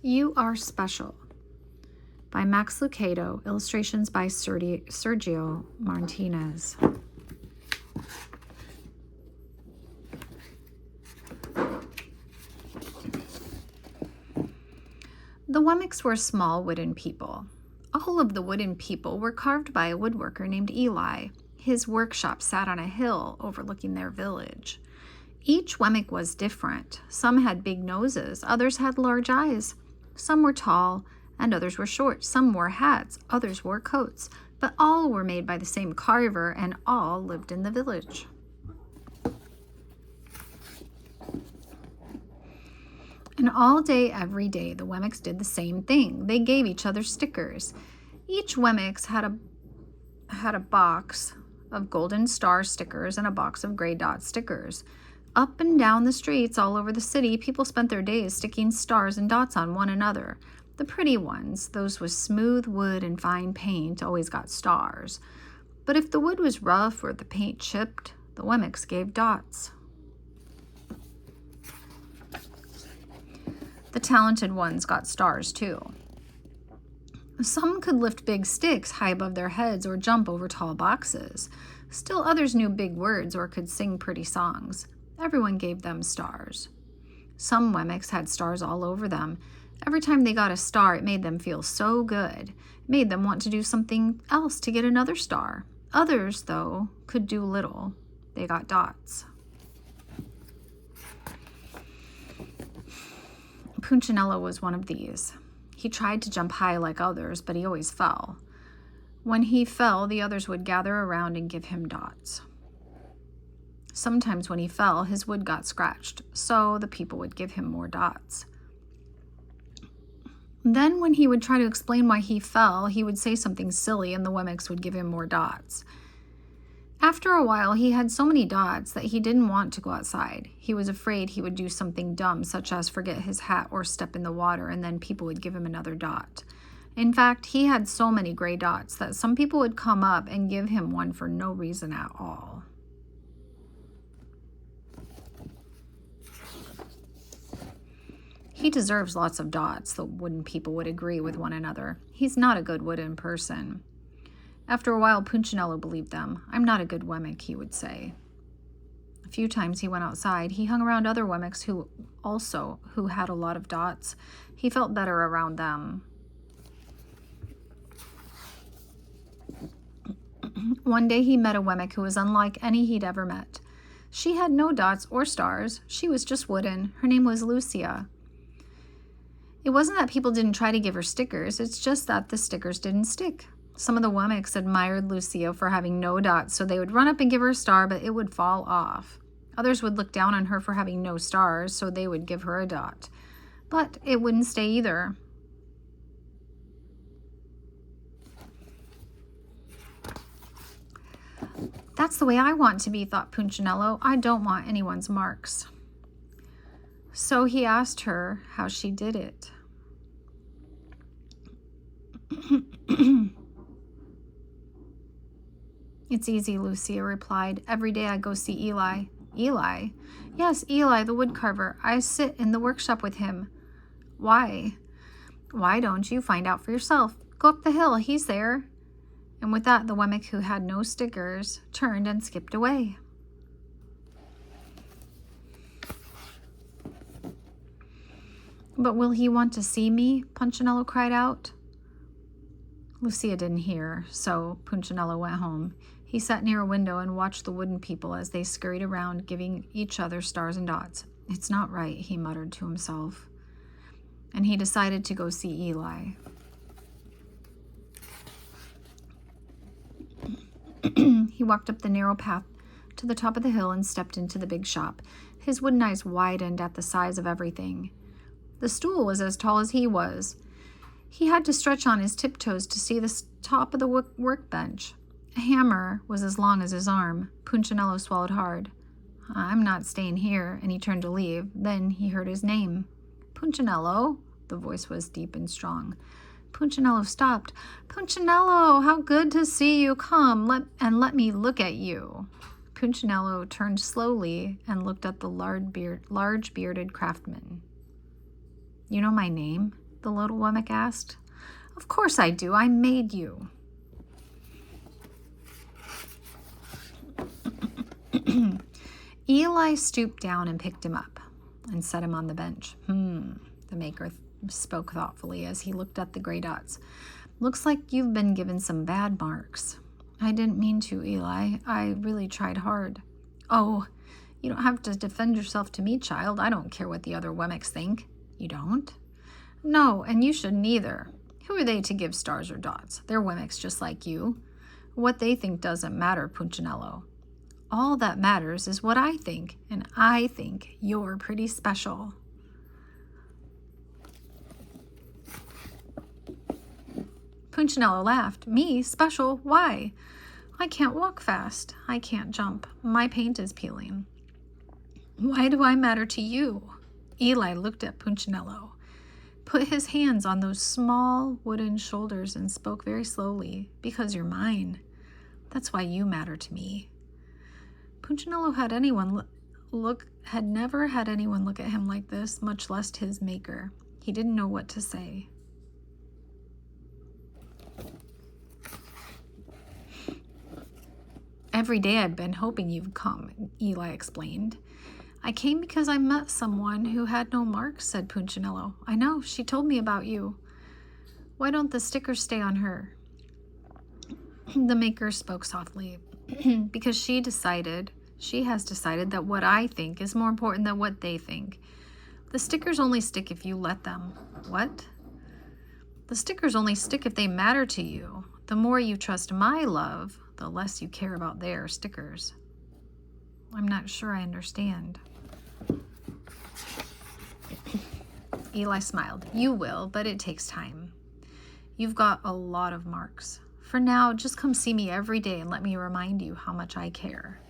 You Are Special by Max Lucado, illustrations by Sergio Martinez. The Wemmicks were small wooden people. All of the wooden people were carved by a woodworker named Eli. His workshop sat on a hill overlooking their village. Each Wemmick was different. Some had big noses, others had large eyes. Some were tall, and others were short. Some wore hats, others wore coats. But all were made by the same carver, and all lived in the village. And all day, every day, the Wemmicks did the same thing. They gave each other stickers. Each Wemmicks had a box of golden star stickers and a box of gray dot stickers. Up and down the streets all over the city, people spent their days sticking stars and dots on one another. The pretty ones, those with smooth wood and fine paint, always got stars. But if the wood was rough or the paint chipped, the Wemmicks gave dots. The talented ones got stars too. Some could lift big sticks high above their heads or jump over tall boxes. Still others knew big words or could sing pretty songs. Everyone gave them stars. Some Wemmicks had stars all over them. Every time they got a star, it made them feel so good. It made them want to do something else to get another star. Others, though, could do little. They got dots. Punchinello was one of these. He tried to jump high like others, but he always fell. When he fell, the others would gather around and give him dots. Sometimes when he fell, his wood got scratched, so the people would give him more dots. Then when he would try to explain why he fell, he would say something silly and the Wemmicks would give him more dots. After a while, he had so many dots that he didn't want to go outside. He was afraid he would do something dumb, such as forget his hat or step in the water, and then people would give him another dot. In fact, he had so many gray dots that some people would come up and give him one for no reason at all. He deserves lots of dots, the wooden people would agree with one another. He's not a good wooden person. After a while, Punchinello believed them. I'm not a good Wemmick, he would say. A few times he went outside. He hung around other Wemmicks who had a lot of dots. He felt better around them. One day he met a Wemmick who was unlike any he'd ever met. She had no dots or stars. She was just wooden. Her name was Lucia. It wasn't that people didn't try to give her stickers. It's just that the stickers didn't stick. Some of the Wemmicks admired Lucia for having no dots, so they would run up and give her a star, but it would fall off. Others would look down on her for having no stars, so they would give her a dot. But it wouldn't stay either. That's the way I want to be, thought Punchinello. I don't want anyone's marks. So he asked her how she did it. It's easy, Lucia replied. Every day I go see Eli. Eli? Yes, Eli, the woodcarver. I sit in the workshop with him. Why? Why don't you find out for yourself? Go up the hill. He's there. And with that, the Wemmick who had no stickers turned and skipped away. But will he want to see me? Punchinello cried out. Lucia didn't hear, so Punchinello went home. He sat near a window and watched the wooden people as they scurried around, giving each other stars and dots. It's not right, he muttered to himself. And he decided to go see Eli. He walked up the narrow path to the top of the hill and stepped into the big shop. His wooden eyes widened at the size of everything. The stool was as tall as he was. He had to stretch on his tiptoes to see the top of the workbench. A hammer was as long as his arm. Punchinello swallowed hard. I'm not staying here, and he turned to leave. Then he heard his name. Punchinello? The voice was deep and strong. Punchinello stopped. Punchinello, how good to see you. Come, let me look at you. Punchinello turned slowly and looked at the large-bearded craftsman. You know my name? the little Wemmick asked. Of course I do. I made you. Eli stooped down and picked him up and set him on the bench. The maker spoke thoughtfully as he looked at the gray dots. Looks like you've been given some bad marks. I didn't mean to, Eli. I really tried hard. Oh, you don't have to defend yourself to me, child. I don't care what the other Wemmicks think. You don't? No, and you shouldn't either. Who are they to give stars or dots? They're Wemmicks just like you. What they think doesn't matter, Punchinello. All that matters is what I think, and I think you're pretty special. Punchinello laughed. Me? Special? Why? I can't walk fast. I can't jump. My paint is peeling. Why do I matter to you? Eli looked at Punchinello, put his hands on those small wooden shoulders and spoke very slowly. Because you're mine. That's why you matter to me. Punchinello had never had anyone look at him like this, much less his maker. He didn't know what to say. Every day I've been hoping you'd come, Eli explained. I came because I met someone who had no marks, said Punchinello. I know, she told me about you. Why don't the stickers stay on her? The maker spoke softly. Because she has decided that what I think is more important than what they think. The stickers only stick if you let them. What? The stickers only stick if they matter to you. The more you trust my love, the less you care about their stickers. I'm not sure I understand. Eli smiled. You will, but it takes time. You've got a lot of marks. For now, just come see me every day and let me remind you how much I care.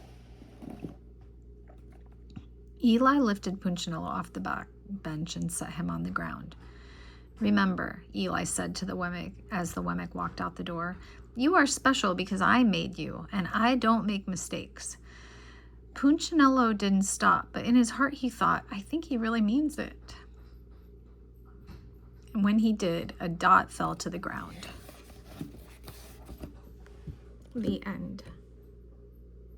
Eli lifted Punchinello off the back bench and set him on the ground. Remember, Eli said to the Wemmick as the Wemmick walked out the door, you are special because I made you, and I don't make mistakes. Punchinello didn't stop, but in his heart he thought, I think he really means it. And when he did, a dot fell to the ground. The end.